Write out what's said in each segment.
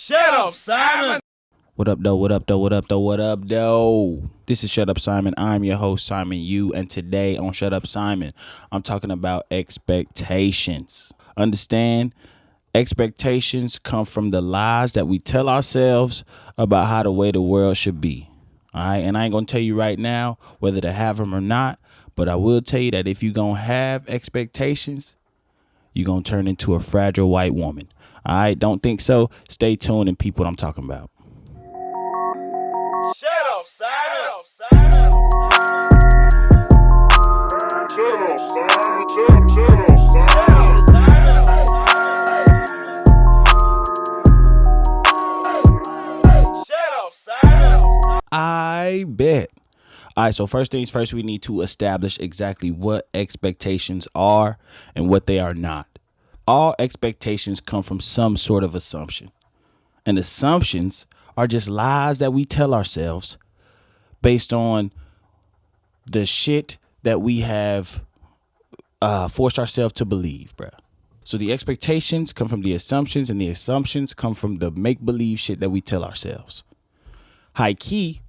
Shut up, Simon. What up, though? What up, though? What up, though? What up, though? This is Shut Up, Simon. I'm your host, Simon Yu, and today on Shut Up, Simon, I'm talking about expectations. Understand? Expectations come from the lies that we tell ourselves about how the way the world should be. All right, and I ain't gonna tell you right now whether to have them or not, but I will tell you that if you gonna have expectations, you're gonna turn into a fragile white woman. All right, don't think so. Stay tuned and peep what I'm talking about. Shut up, Simon. I bet. All right, so first things first, we need to establish exactly what expectations are and what they are not. All expectations come from some sort of assumption. And assumptions are just lies that we tell ourselves based on the shit that we have forced ourselves to believe, bruh. So the expectations come from the assumptions, and the assumptions come from the make-believe shit that we tell ourselves. High key,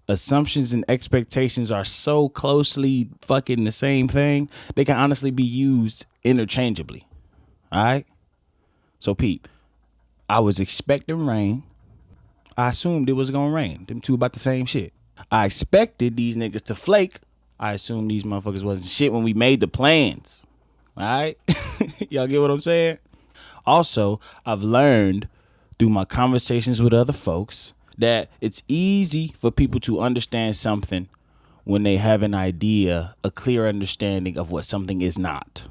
assumptions and expectations are so closely fucking the same thing, they can honestly be used interchangeably. All right? So peep, I was expecting rain. I assumed it was gonna rain. Them two about the same shit. I expected these niggas to flake. I assumed these motherfuckers wasn't shit when we made the plans. All right? Y'all get what I'm saying? Also, I've learned through my conversations with other folks that it's easy for people to understand something when they have an idea, a clear understanding of what something is not.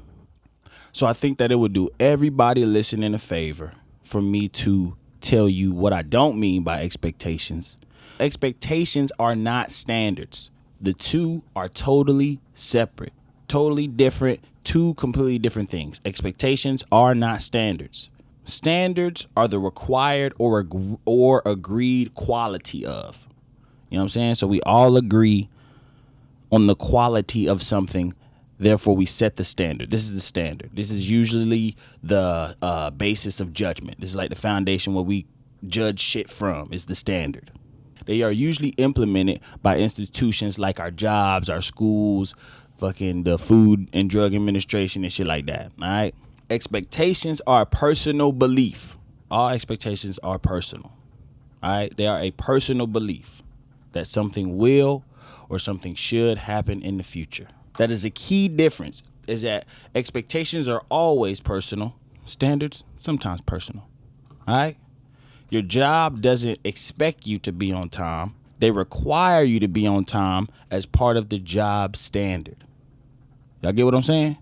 So I think that it would do everybody listening a favor for me to tell you what I don't mean by expectations. Expectations are not standards. The two are totally separate, totally different, two completely different things. Expectations are not standards. Standards are the required or agreed quality of. You know what I'm saying? So we all agree on the quality of something. Therefore, we set the standard. This is the standard. This is usually the basis of judgment. This is like the foundation where we judge shit from, is the standard. They are usually implemented by institutions like our jobs, our schools, fucking the Food and Drug Administration and shit like that. All right. Expectations are a personal belief. All expectations are personal. All right. They are a personal belief that something will or something should happen in the future. That is a key difference, is that expectations are always personal. Standards, sometimes personal. All right? Your job doesn't expect you to be on time. They require you to be on time as part of the job standard. Y'all get what I'm saying?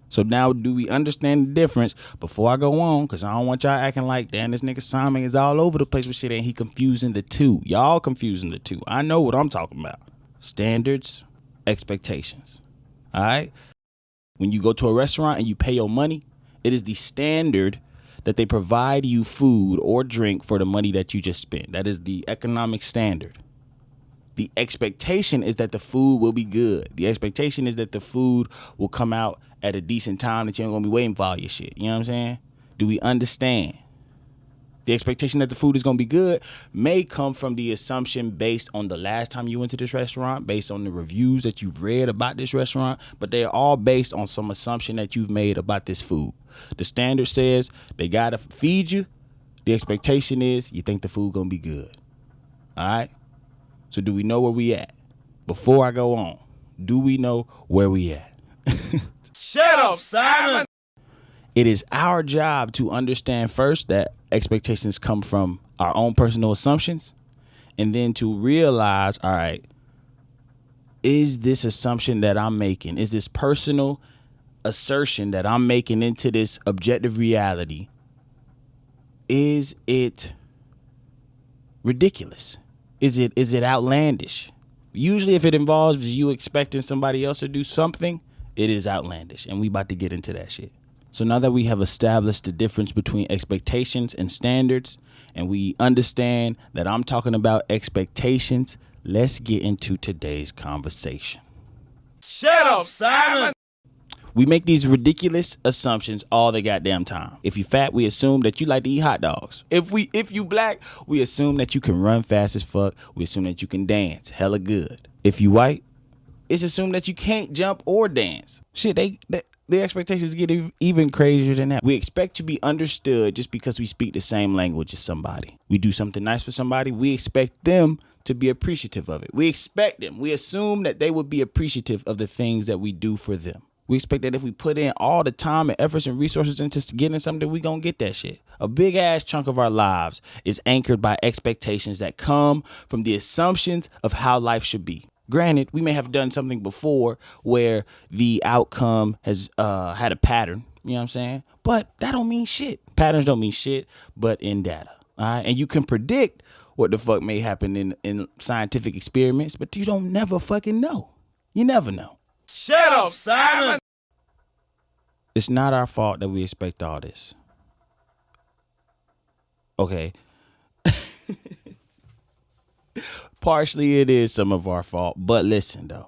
So now do we understand the difference? Before I go on, because I don't want y'all acting like, damn, this nigga Simon is all over the place with shit and he confusing the two. Y'all confusing the two. I know what I'm talking about. Standards, expectations. All right. When you go to a restaurant and you pay your money, it is the standard that they provide you food or drink for the money that you just spent. That is the economic standard. The expectation is that the food will be good. The expectation is that the food will come out at a decent time, that you ain't gonna be waiting for all your shit. You know what I'm saying? Do we understand? The expectation that the food is going to be good may come from the assumption based on the last time you went to this restaurant, based on the reviews that you've read about this restaurant, but they're all based on some assumption that you've made about this food. The standard says they got to feed you. The expectation is you think the food going to be good. All right? So do we know where we at? Before I go on, do we know where we at? Shut up, Simon. It is our job to understand first that expectations come from our own personal assumptions, and then to realize, all right, is this assumption that I'm making, is this personal assertion that I'm making into this objective reality, is it ridiculous? Is it outlandish? Usually if it involves you expecting somebody else to do something, it is outlandish, and we about to get into that shit. So now that we have established the difference between expectations and standards, and we understand that I'm talking about expectations, let's get into today's conversation. Shut up, Simon. We make these ridiculous assumptions all the goddamn time. If you fat, we assume that you like to eat hot dogs. If you black, we assume that you can run fast as fuck. We assume that you can dance hella good. If you white, it's assumed that you can't jump or dance. Shit, the expectations get even crazier than that. We expect to be understood just because we speak the same language as somebody. We do something nice for somebody, we expect them to be appreciative of it. We expect them. We assume that they would be appreciative of the things that we do for them. We expect that if we put in all the time and efforts and resources into getting something, we gonna get that shit. A big ass chunk of our lives is anchored by expectations that come from the assumptions of how life should be. Granted, we may have done something before where the outcome has had a pattern, you know what I'm saying? But that don't mean shit. Patterns don't mean shit, but in data. All right. And you can predict what the fuck may happen in scientific experiments, but you don't never fucking know. You never know. Shut up, Simon. It's not our fault that we expect all this. Okay. Partially it is some of our fault, but listen though.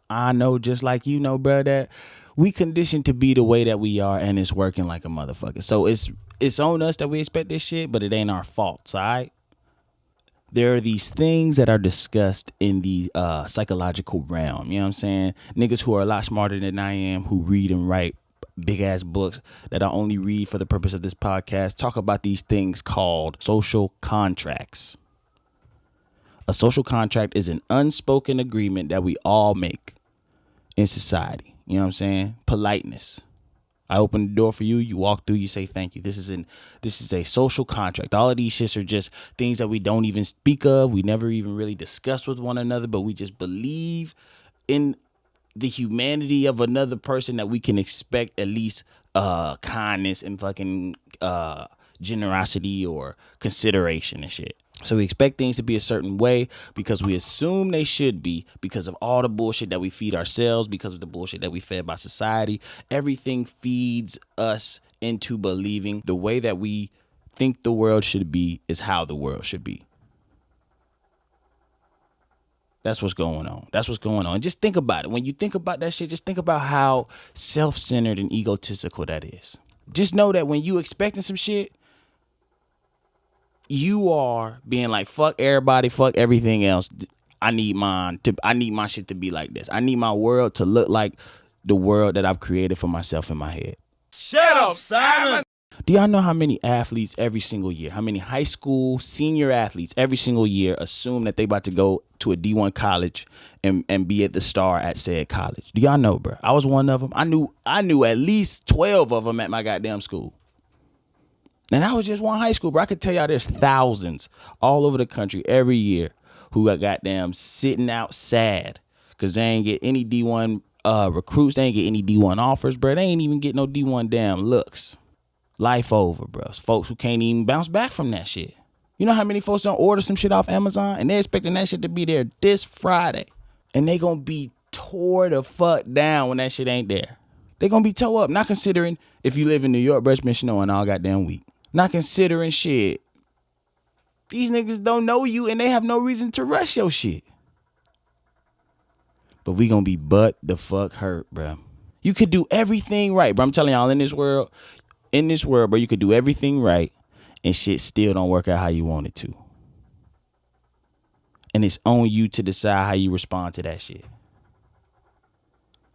I know just like you know, bro, that we conditioned to be the way that we are and it's working like a motherfucker. So it's on us that we expect this shit, but it ain't our fault, all right? There are these things that are discussed in the psychological realm. You know what I'm saying? Niggas who are a lot smarter than I am, who read and write big ass books that I only read for the purpose of this podcast, talk about these things called social contracts. A social contract is an unspoken agreement that we all make in society. You know what I'm saying? Politeness. I open the door for you. You walk through. You say thank you. This is a social contract. All of these shits are just things that we don't even speak of. We never even really discuss with one another, but we just believe in the humanity of another person that we can expect at least kindness and fucking generosity or consideration and shit. So we expect things to be a certain way because we assume they should be because of all the bullshit that we feed ourselves, because of the bullshit that we fed by society. Everything feeds us into believing the way that we think the world should be is how the world should be. That's what's going on. That's what's going on. Just think about it. When you think about that shit, just think about how self-centered and egotistical that is. Just know that when you expecting some shit, you are being like, fuck everybody, fuck everything else. I need my shit to be like this. I need my world to look like the world that I've created for myself in my head. Shut up, Simon. Do y'all know how many athletes every single year, how many high school senior athletes every single year assume that they about to go to a D1 college and be at the star at said college? Do y'all know, bro? I was one of them. I knew at least 12 of them at my goddamn school. And I was just one high school, bro. I could tell y'all there's thousands all over the country every year who are goddamn sitting out sad because they ain't get any D1 recruits. They ain't get any D1 offers, bro. They ain't even get no D1 damn looks. Life over, bro. Folks who can't even bounce back from that shit. You know how many folks don't order some shit off Amazon and they're expecting that shit to be there this Friday. And they gonna be tore the fuck down when that shit ain't there. They gonna be tore up. Not considering if you live in New York, bro, it's been snowing all goddamn week. Not considering shit. These niggas don't know you and they have no reason to rush your shit. But we gonna be butt the fuck hurt, bro. You could do everything right, bro. I'm telling y'all, in this world, bro, you could do everything right and shit still don't work out how you want it to. And it's on you to decide how you respond to that shit.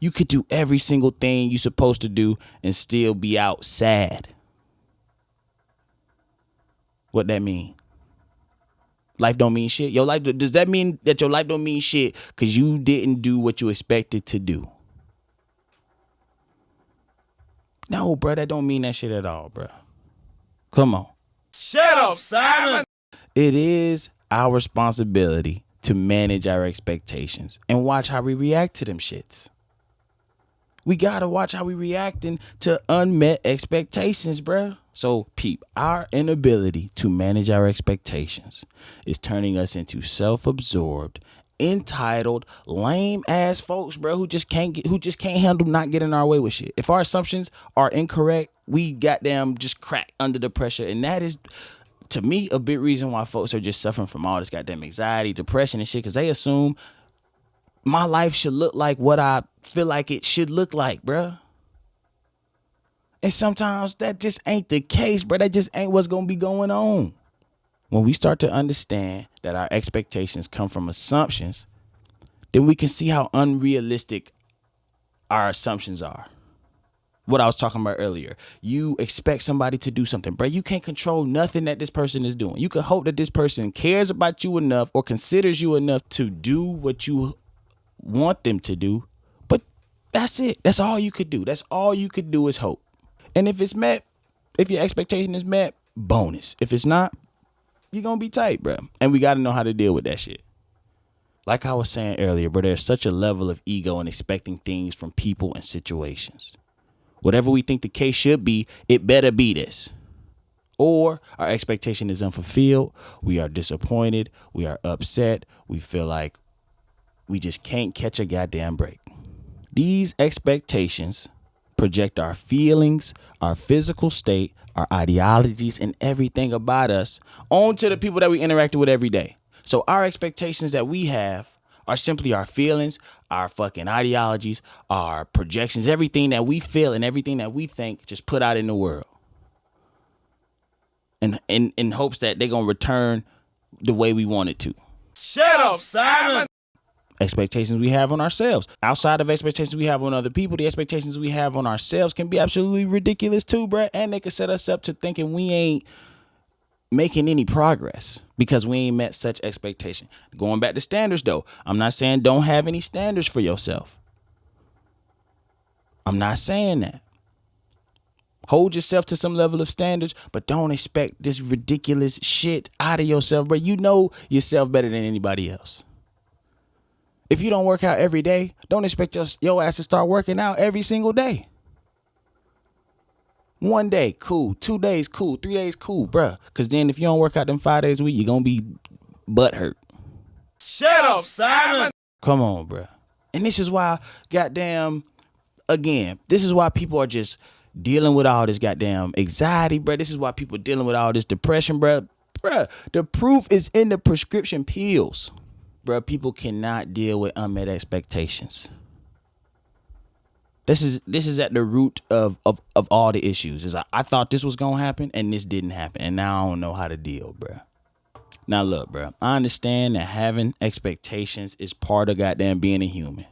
You could do every single thing you're supposed to do and still be out sad. What that mean? Life don't mean shit? Does that mean that your life don't mean shit because you didn't do what you expected to do? No, bro, that don't mean that shit at all, bro. Come on. Shut up, Simon. It is our responsibility to manage our expectations and watch how we react to them shits. We gotta watch how we reacting to unmet expectations, bro. So, peep, our inability to manage our expectations is turning us into self-absorbed, entitled, lame ass folks, bro, who just can't handle not getting our way with shit. If our assumptions are incorrect, we goddamn just crack under the pressure, and that is, to me, a big reason why folks are just suffering from all this goddamn anxiety, depression, and shit, because they assume my life should look like what I feel like it should look like, bruh. And sometimes that just ain't the case, bruh. That just ain't what's going to be going on. When we start to understand that our expectations come from assumptions, then we can see how unrealistic our assumptions are. What I was talking about earlier. You expect somebody to do something, bro. You can't control nothing that this person is doing. You can hope that this person cares about you enough or considers you enough to do what you want them to do. But that's it. That's all you could do. That's all you could do is hope. And if it's met, if your expectation is met, bonus. If it's not, you're going to be tight, bro. And we got to know how to deal with that shit. Like I was saying earlier, bro, there's such a level of ego in expecting things from people and situations. Whatever we think the case should be, it better be this. Or our expectation is unfulfilled. We are disappointed. We are upset. We feel like we just can't catch a goddamn break. These expectations project our feelings, our physical state, our ideologies, and everything about us onto the people that we interact with every day. So our expectations that we have are simply our feelings, our fucking ideologies, our projections, everything that we feel and everything that we think just put out in the world. And in hopes that they're going to return the way we want it to. Shut up, Simon. Expectations we have on ourselves. Outside of expectations we have on other people, the expectations we have on ourselves can be absolutely ridiculous too, bruh. And they can set us up to thinking we ain't making any progress because we ain't met such expectation. Going back to standards though, I'm not saying don't have any standards for yourself. I'm not saying that. Hold yourself to some level of standards, but don't expect this ridiculous shit out of yourself, bro. You know yourself better than anybody else. If you don't work out every day, don't expect your ass to start working out every single day. 1 day, cool. 2 days, cool. 3 days, cool, bruh. Because then if you don't work out them 5 days a week, you're going to be butthurt. Shut up, Simon. Come on, bruh. And this is why, goddamn, again, this is why people are just dealing with all this goddamn anxiety, bruh. This is why people are dealing with all this depression, bruh. Bruh, the proof is in the prescription pills. Bruh, people cannot deal with unmet expectations. This is at the root of all the issues. Is I thought this was gonna happen and this didn't happen, and now I don't know how to deal, bruh. Now look, bruh, I understand that having expectations is part of goddamn being a human.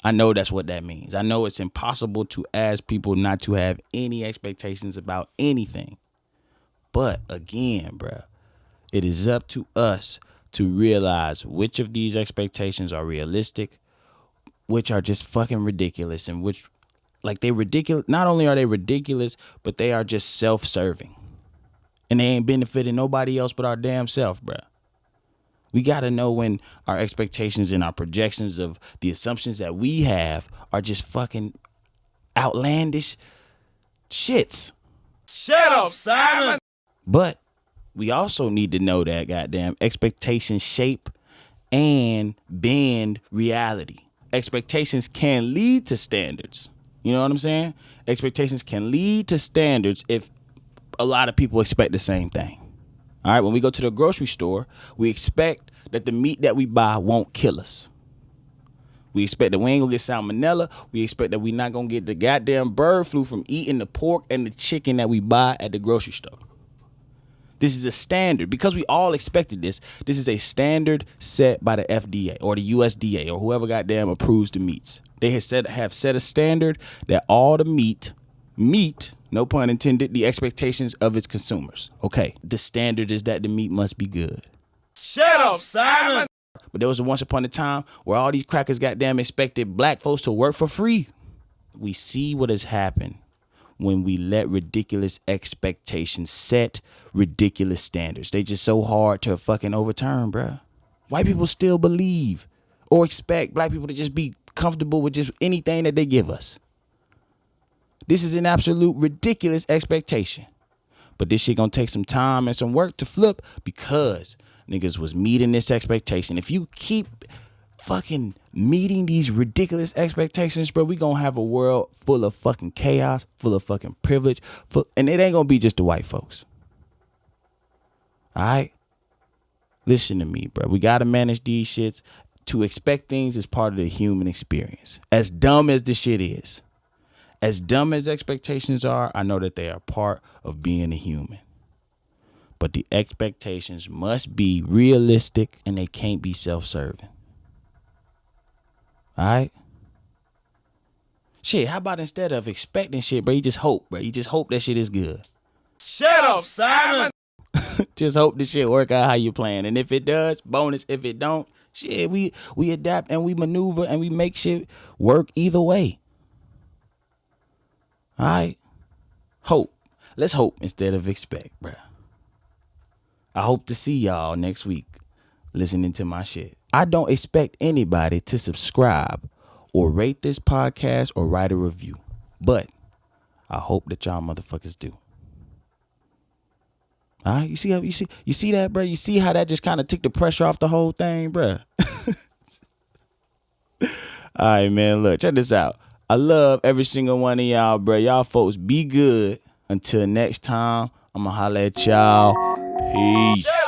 I know that's what that means. I know it's impossible to ask people not to have any expectations about anything. But again, bruh, it is up to us to realize which of these expectations are realistic, which are just fucking ridiculous, and which, like, they ridiculous. Not only are they ridiculous, but they are just self-serving. And they ain't benefiting nobody else but our damn self, bruh. We got to know when our expectations and our projections of the assumptions that we have are just fucking outlandish shits. Shut up, Simon. But we also need to know that goddamn expectations shape and bend reality. Expectations can lead to standards. You know what I'm saying? Expectations can lead to standards if a lot of people expect the same thing. All right, when we go to the grocery store, we expect that the meat that we buy won't kill us. We expect that we ain't gonna get salmonella. We expect that we not gonna get the goddamn bird flu from eating the pork and the chicken that we buy at the grocery store. This is a standard because we all expected this. This is a standard set by the FDA or the USDA or whoever goddamn approves the meats. They have set a standard that all the meat, no pun intended, the expectations of its consumers. Okay, the standard is that the meat must be good. Shut up, Simon. But there was a once upon a time where all these crackers goddamn expected black folks to work for free. We see what has happened when we let ridiculous expectations set ridiculous standards. They just so hard to fucking overturn, bruh. White people still believe or expect black people to just be comfortable with just anything that they give us. This is an absolute ridiculous expectation. But this shit gonna take some time and some work to flip because niggas was meeting this expectation. If you keep fucking meeting these ridiculous expectations, bro, we gonna have a world full of fucking chaos, full of fucking privilege, and it ain't gonna be just the white folks. All right? Listen to me, bro. We gotta manage these shits. To expect things is part of the human experience. As dumb as this shit is, as dumb as expectations are, I know that they are part of being a human. But the expectations must be realistic and they can't be self-serving. All right? Shit, how about instead of expecting shit, bro, you just hope, bro. You just hope that shit is good. Shut up, Simon. Just hope the shit work out how you plan. And if it does, bonus. If it don't, shit, we adapt and we maneuver and we make shit work either way. All right? Hope. Let's hope instead of expect, bro. I hope to see y'all next week listening to my shit. I don't expect anybody to subscribe or rate this podcast or write a review, but I hope that y'all motherfuckers do. All right, you see that, bro? You see how that just kind of took the pressure off the whole thing, bro? All right, man, look, check this out. I love every single one of y'all, bro. Y'all folks be good. Until next time, I'm gonna holler at y'all. Peace.